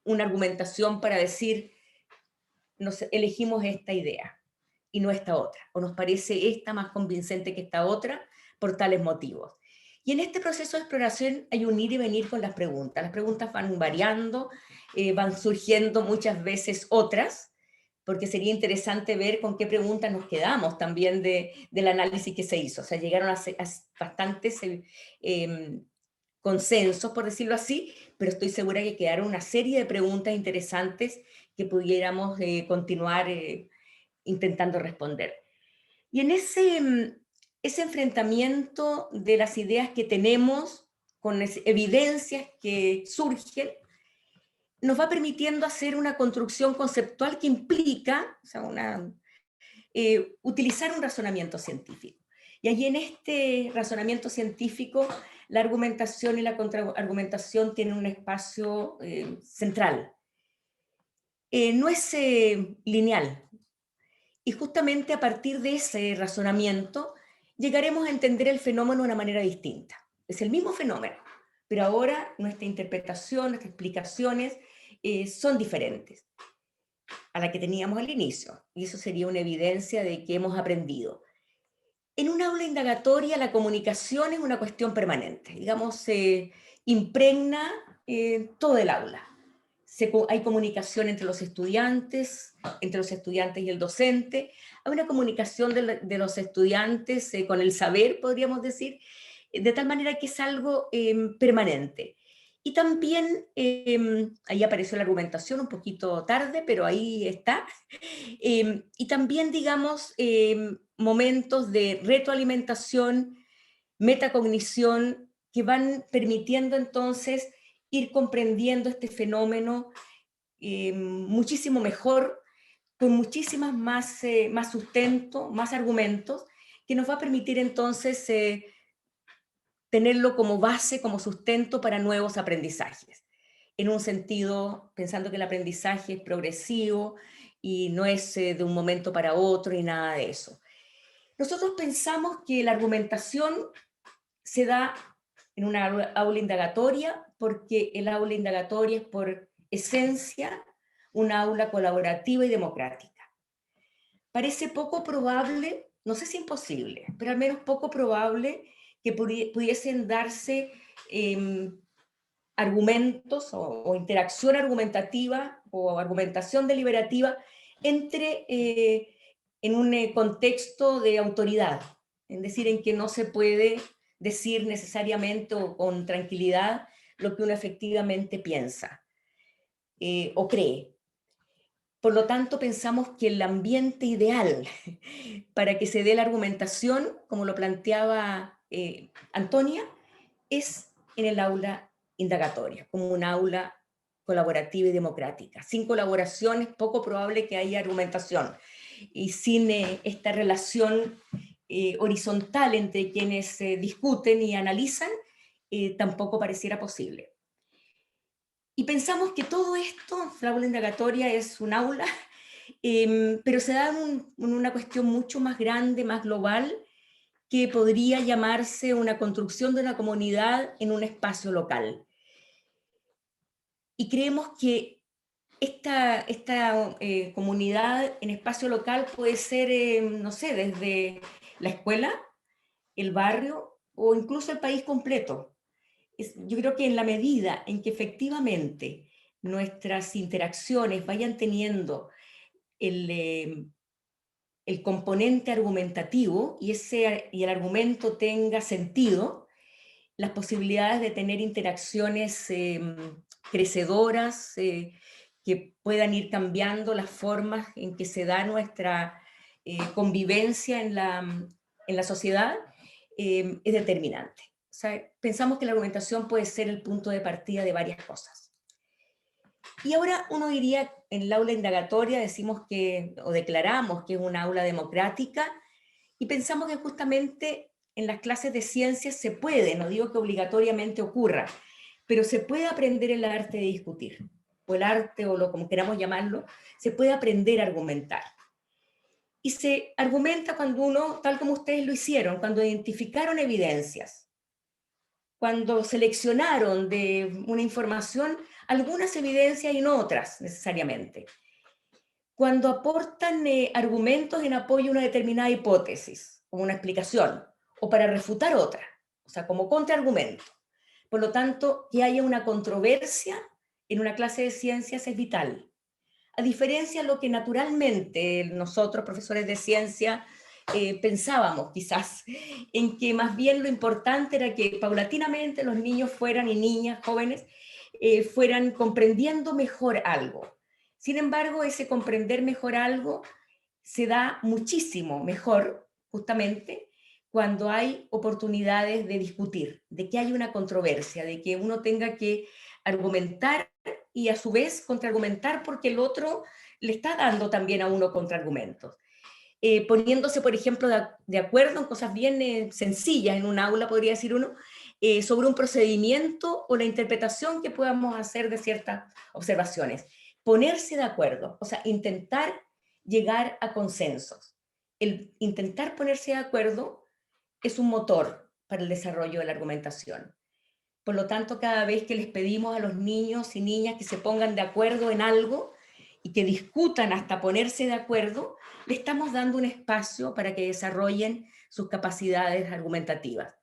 S2: una argumentación para decir, elegimos esta idea y no esta otra, o nos parece esta más convincente que esta otra por tales motivos. Y en este proceso de exploración hay un ir y venir con las preguntas van variando, van surgiendo muchas veces otras, porque sería interesante ver con qué preguntas nos quedamos también del análisis que se hizo. O sea, llegaron a bastantes consensos, por decirlo así, pero estoy segura que quedaron una serie de preguntas interesantes que pudiéramos continuar intentando responder. Y en ese enfrentamiento de las ideas que tenemos, con evidencias que surgen, nos va permitiendo hacer una construcción conceptual que implica, o sea, utilizar un razonamiento científico. Y allí en este razonamiento científico, la argumentación y la contraargumentación tienen un espacio central. No es lineal. Y justamente a partir de ese razonamiento llegaremos a entender el fenómeno de una manera distinta. Es el mismo fenómeno, pero ahora nuestra interpretación, nuestras explicaciones son diferentes a la que teníamos al inicio. Y eso sería una evidencia de que hemos aprendido. En un aula indagatoria la comunicación es una cuestión permanente. Digamos, se impregna todo el aula. Hay comunicación entre los estudiantes y el docente, hay una comunicación de los estudiantes con el saber, podríamos decir, de tal manera que es algo permanente. Y también, ahí apareció la argumentación un poquito tarde, pero ahí está, y también, digamos, momentos de retroalimentación, metacognición, que van permitiendo entonces ir comprendiendo este fenómeno muchísimo mejor, con muchísimas más sustento, más argumentos, que nos va a permitir entonces tenerlo como base, como sustento para nuevos aprendizajes. En un sentido, pensando que el aprendizaje es progresivo y no es de un momento para otro y nada de eso. Nosotros pensamos que la argumentación se da en una aula indagatoria, porque el aula indagatoria es por esencia una aula colaborativa y democrática. Parece poco probable, no sé si imposible, pero al menos poco probable que pudiesen darse argumentos o interacción argumentativa o argumentación deliberativa en un contexto de autoridad, es decir, en que no se puede decir necesariamente o con tranquilidad lo que uno efectivamente piensa o cree. Por lo tanto, pensamos que el ambiente ideal para que se dé la argumentación, como lo planteaba Antonia, es en el aula indagatoria, como un aula colaborativa y democrática. Sin colaboración es poco probable que haya argumentación. Y sin esta relación horizontal entre quienes discuten y analizan, tampoco pareciera posible. Y pensamos que todo esto, la aula indagatoria es un aula, pero se da en una cuestión mucho más grande, más global, que podría llamarse una construcción de una comunidad en un espacio local. Y creemos que esta comunidad en espacio local puede ser, no sé, desde la escuela, el barrio o incluso el país completo. Yo creo que en la medida en que efectivamente nuestras interacciones vayan teniendo el componente argumentativo y el argumento tenga sentido, las posibilidades de tener interacciones crecedoras que puedan ir cambiando las formas en que se da nuestra convivencia en la sociedad es determinante. O sea, pensamos que la argumentación puede ser el punto de partida de varias cosas. Y ahora uno diría, en el aula indagatoria decimos que, o declaramos que es una aula democrática, y pensamos que justamente en las clases de ciencias se puede, no digo que obligatoriamente ocurra, pero se puede aprender el arte de discutir, o el arte, o lo como queramos llamarlo, se puede aprender a argumentar. Y se argumenta cuando uno, tal como ustedes lo hicieron, cuando identificaron evidencias, cuando seleccionaron de una información algunas evidencias y no otras necesariamente, cuando aportan argumentos en apoyo a una determinada hipótesis o una explicación, o para refutar otra, o sea, como contraargumento. Por lo tanto, que haya una controversia en una clase de ciencias es vital. A diferencia de lo que naturalmente nosotros, profesores de ciencia, pensábamos quizás, en que más bien lo importante era que paulatinamente los niños fueran, y niñas, jóvenes, fueran comprendiendo mejor algo. Sin embargo, ese comprender mejor algo se da muchísimo mejor, justamente, cuando hay oportunidades de discutir, de que hay una controversia, de que uno tenga que argumentar y a su vez contraargumentar porque el otro le está dando también a uno contraargumentos. Poniéndose, por ejemplo, de acuerdo en cosas bien sencillas en un aula, podría decir uno, sobre un procedimiento o la interpretación que podamos hacer de ciertas observaciones. Ponerse de acuerdo, o sea, intentar llegar a consensos. El intentar ponerse de acuerdo es un motor para el desarrollo de la argumentación. Por lo tanto, cada vez que les pedimos a los niños y niñas que se pongan de acuerdo en algo y que discutan hasta ponerse de acuerdo, le estamos dando un espacio para que desarrollen sus capacidades argumentativas.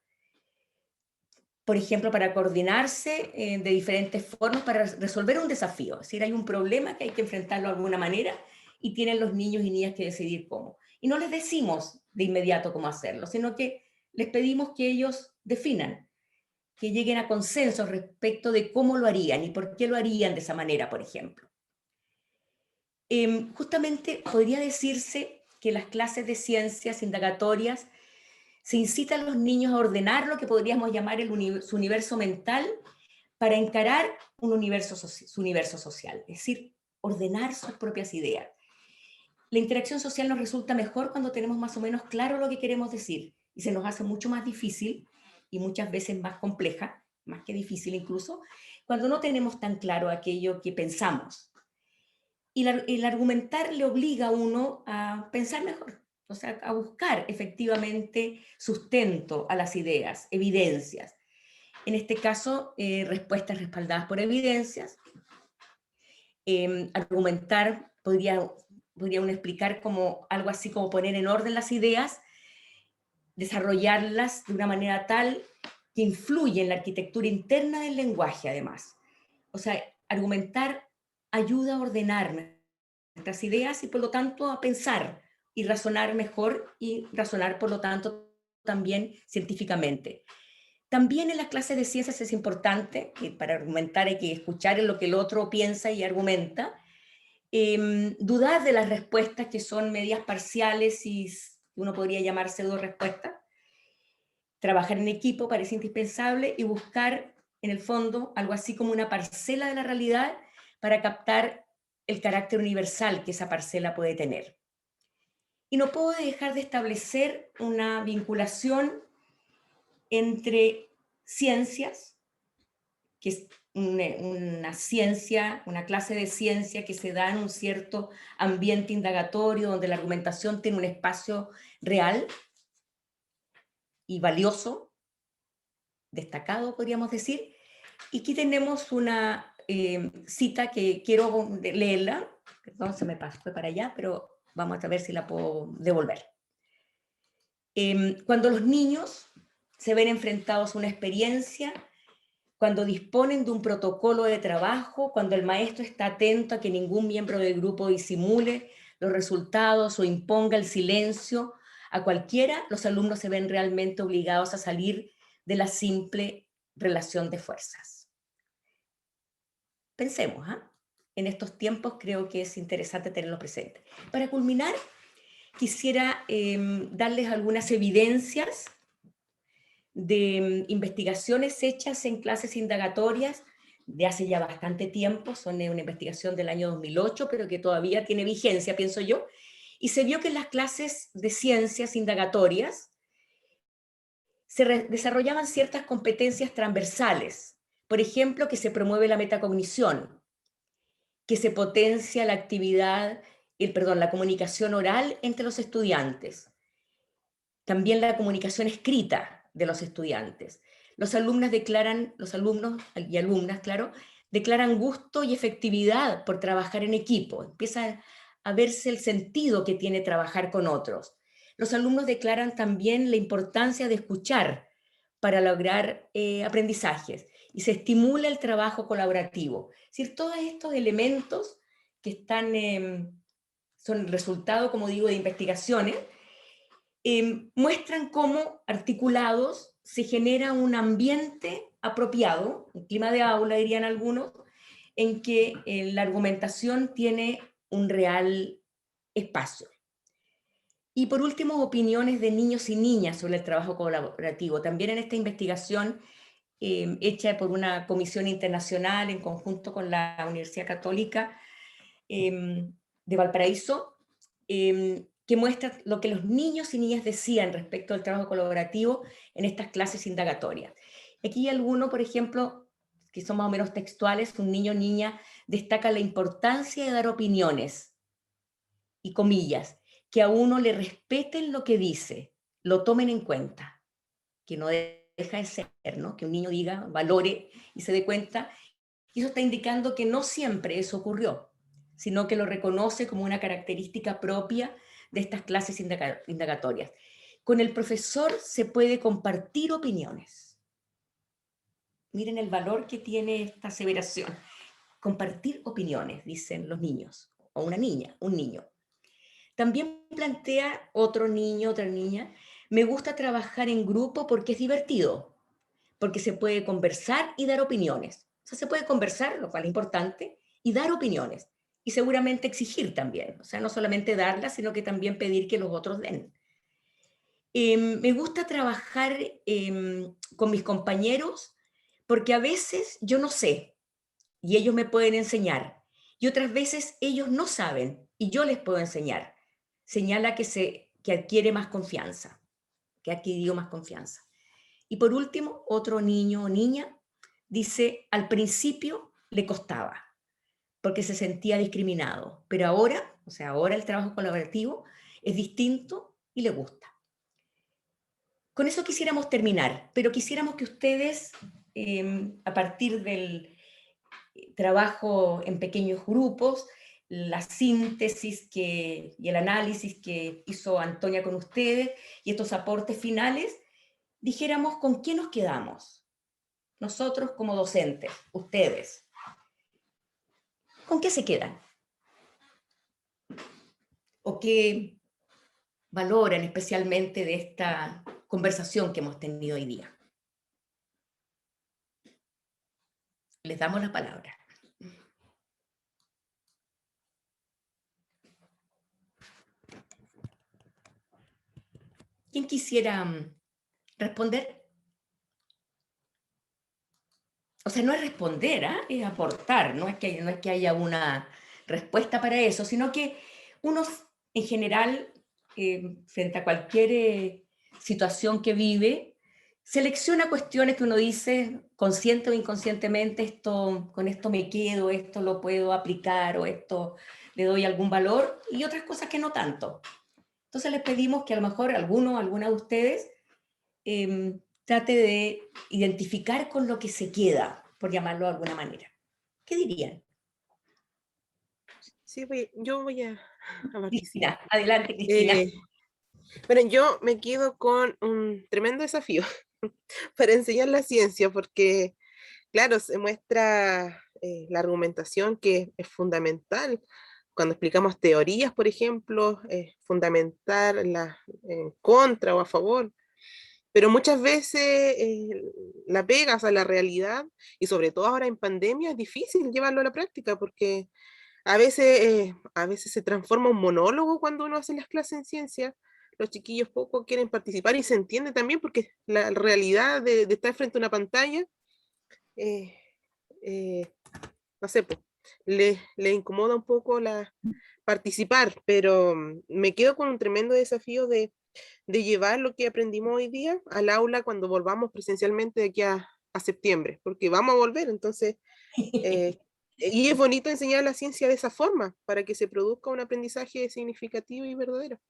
S2: Por ejemplo, para coordinarse de diferentes formas para resolver un desafío. Es decir, hay un problema que hay que enfrentarlo de alguna manera y tienen los niños y niñas que decidir cómo. Y no les decimos de inmediato cómo hacerlo, sino que les pedimos que ellos definan, que lleguen a consensos respecto de cómo lo harían y por qué lo harían de esa manera, por ejemplo. Justamente podría decirse que las clases de ciencias indagatorias se incita a los niños a ordenar lo que podríamos llamar su universo mental para encarar su universo social, es decir, ordenar sus propias ideas. La interacción social nos resulta mejor cuando tenemos más o menos claro lo que queremos decir y se nos hace mucho más difícil y muchas veces más compleja, más que difícil incluso, cuando no tenemos tan claro aquello que pensamos. Y el argumentar le obliga a uno a pensar mejor, o sea, a buscar efectivamente sustento a las ideas, evidencias. En este caso, respuestas respaldadas por evidencias. Argumentar podría uno explicar como algo así como poner en orden las ideas, desarrollarlas de una manera tal que influye en la arquitectura interna del lenguaje, además. O sea, argumentar ayuda a ordenar nuestras ideas y por lo tanto a pensar y razonar mejor y razonar por lo tanto también científicamente. También en las clases de ciencias es importante, que para argumentar hay que escuchar en lo que el otro piensa y argumenta, dudar de las respuestas que son medias parciales y uno podría llamar pseudo respuestas. Trabajar en equipo parece indispensable y buscar, en el fondo, algo así como una parcela de la realidad para captar el carácter universal que esa parcela puede tener. Y no puedo dejar de establecer una vinculación entre ciencias, que es una ciencia, una clase de ciencia que se da en un cierto ambiente indagatorio donde la argumentación tiene un espacio real y valioso, destacado, podríamos decir. Y aquí tenemos una cita que quiero leerla, perdón, se me pasó, fue para allá, pero vamos a ver si la puedo devolver. Cuando los niños se ven enfrentados a una experiencia, cuando disponen de un protocolo de trabajo, cuando el maestro está atento a que ningún miembro del grupo disimule los resultados o imponga el silencio a cualquiera, los alumnos se ven realmente obligados a salir de la simple relación de fuerzas. Pensemos, en estos tiempos creo que es interesante tenerlo presente. Para culminar, quisiera darles algunas evidencias de investigaciones hechas en clases indagatorias de hace ya bastante tiempo, son una investigación del año 2008, pero que todavía tiene vigencia, pienso yo, y se vio que en las clases de ciencias indagatorias se desarrollaban ciertas competencias transversales, por ejemplo, que se promueve la metacognición, que se potencia la actividad, la comunicación oral entre los estudiantes, también la comunicación escrita de los estudiantes. Los alumnos y alumnas, claro, declaran gusto y efectividad por trabajar en equipo. Empieza a verse el sentido que tiene trabajar con otros. Los alumnos declaran también la importancia de escuchar para lograr aprendizajes y se estimula el trabajo colaborativo. Es decir, todos estos elementos que están, son resultado, como digo, de investigaciones, muestran cómo articulados se genera un ambiente apropiado, un clima de aula dirían algunos, en que la argumentación tiene un real espacio. Y por último, opiniones de niños y niñas sobre el trabajo colaborativo. También en esta investigación hecha por una comisión internacional en conjunto con la Universidad Católica de Valparaíso, que muestra lo que los niños y niñas decían respecto al trabajo colaborativo en estas clases indagatorias. Aquí hay alguno, por ejemplo, que son más o menos textuales, un niño o niña destaca la importancia de dar opiniones, y comillas, que a uno le respeten lo que dice, lo tomen en cuenta, que no deja de ser, ¿no? Que un niño diga, valore y se dé cuenta, y eso está indicando que no siempre eso ocurrió, sino que lo reconoce como una característica propia de estas clases indagatorias. Con el profesor se puede compartir opiniones. Miren el valor que tiene esta aseveración. Compartir opiniones, dicen los niños, o una niña, un niño. También plantea otro niño, otra niña, me gusta trabajar en grupo porque es divertido, porque se puede conversar y dar opiniones. O sea, se puede conversar, lo cual es importante, y dar opiniones. Y seguramente exigir también. O sea, no solamente darlas, sino que también pedir que los otros den. Me gusta trabajar con mis compañeros porque a veces yo no sé y ellos me pueden enseñar. Y otras veces ellos no saben y yo les puedo enseñar. Señala que adquiere más confianza, que ha adquirido más confianza. Y por último, otro niño o niña dice, al principio le costaba, porque se sentía discriminado, pero ahora, o sea, ahora el trabajo colaborativo es distinto y le gusta. Con eso quisiéramos terminar, pero quisiéramos que ustedes, a partir del trabajo en pequeños grupos, la síntesis y el análisis que hizo Antonia con ustedes y estos aportes finales, dijéramos con qué nos quedamos. Nosotros como docentes, ustedes. ¿Con qué se quedan? ¿O qué valoran especialmente de esta conversación que hemos tenido hoy día? Les damos la palabra. ¿Quién quisiera responder? O sea, no es responder, es aportar, no es que haya una respuesta para eso, sino que uno en general, frente a cualquier situación que vive, selecciona cuestiones que uno dice, consciente o inconscientemente, con esto me quedo, esto lo puedo aplicar, o esto le doy algún valor, y otras cosas que no tanto. Entonces les pedimos que a lo mejor alguna de ustedes trate de identificar con lo que se queda, por llamarlo de alguna manera. ¿Qué dirían?
S8: Sí, yo voy a participar.
S2: Cristina, adelante, Cristina.
S8: Bueno, yo me quedo con un tremendo desafío para enseñar la ciencia, porque, claro, se muestra la argumentación que es fundamental. Cuando explicamos teorías, por ejemplo, es fundamental en contra o a favor. Pero muchas veces la pegas a la realidad, y sobre todo ahora en pandemia, es difícil llevarlo a la práctica, porque a veces se transforma un monólogo cuando uno hace las clases en ciencia. Los chiquillos poco quieren participar y se entiende también porque la realidad de estar frente a una pantalla, eh, eh, no sé, pues, le incomoda un poco participar, pero me quedo con un tremendo desafío de llevar lo que aprendimos hoy día al aula cuando volvamos presencialmente de aquí a septiembre, porque vamos a volver, entonces... y es bonito enseñar la ciencia de esa forma, para que se produzca un aprendizaje significativo y verdadero.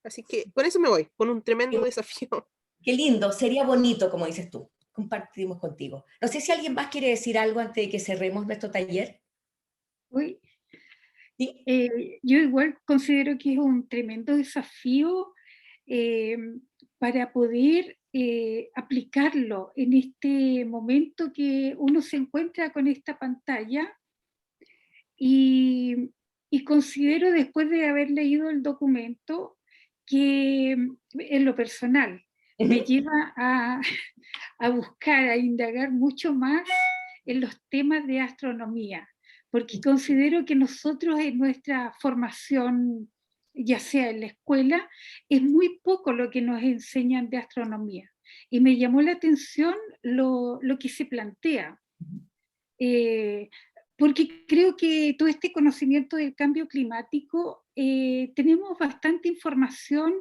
S8: Así que con eso me voy, con un tremendo desafío.
S2: Qué lindo, sería bonito, como dices tú. Compartimos contigo. No sé si alguien más quiere decir algo antes de que cerremos nuestro taller.
S7: Uy,
S2: ¿Sí?
S7: yo igual considero que es un tremendo desafío para poder aplicarlo en este momento que uno se encuentra con esta pantalla. Y considero, después de haber leído el documento, que en lo personal me lleva a buscar, a indagar mucho más en los temas de astronomía, porque considero que nosotros en nuestra formación, ya sea en la escuela, es muy poco lo que nos enseñan de astronomía. Y me llamó la atención lo que se plantea. Porque creo que todo este conocimiento del cambio climático, tenemos bastante información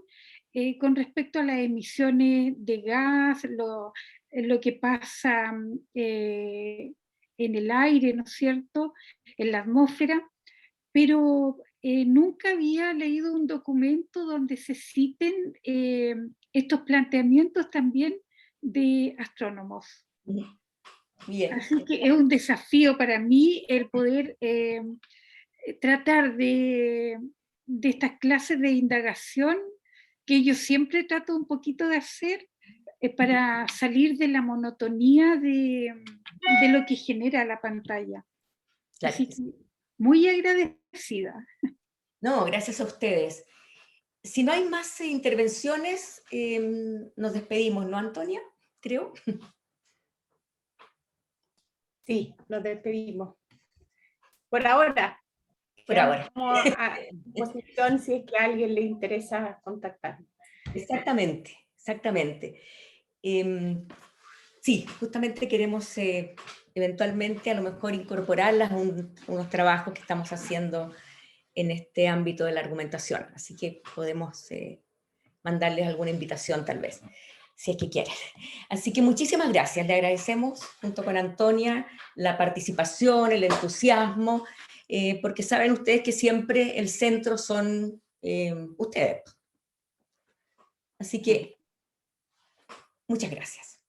S7: con respecto a las emisiones de gas, lo que pasa en el aire, ¿no es cierto?, en la atmósfera, pero nunca había leído un documento donde se citen estos planteamientos también de astrónomos.
S2: Bien.
S7: Así que es un desafío para mí el poder tratar de estas clases de indagación que yo siempre trato un poquito de hacer para salir de la monotonía de lo que genera la pantalla.
S2: Claro.
S7: Así que muy agradecida.
S2: No, gracias a ustedes. Si no hay más intervenciones, nos despedimos, ¿no, Antonia? Creo.
S5: Sí, nos despedimos. Por ahora.
S2: Por ahora.
S5: A disposición si es que a alguien le interesa contactarnos.
S2: Exactamente, exactamente. Sí, justamente queremos eventualmente a lo mejor incorporarlas a unos trabajos que estamos haciendo en este ámbito de la argumentación. Así que podemos mandarles alguna invitación tal vez, si es que quieren. Así que muchísimas gracias. Le agradecemos junto con Antonia la participación, el entusiasmo, porque saben ustedes que siempre el centro son ustedes. Así que muchas gracias.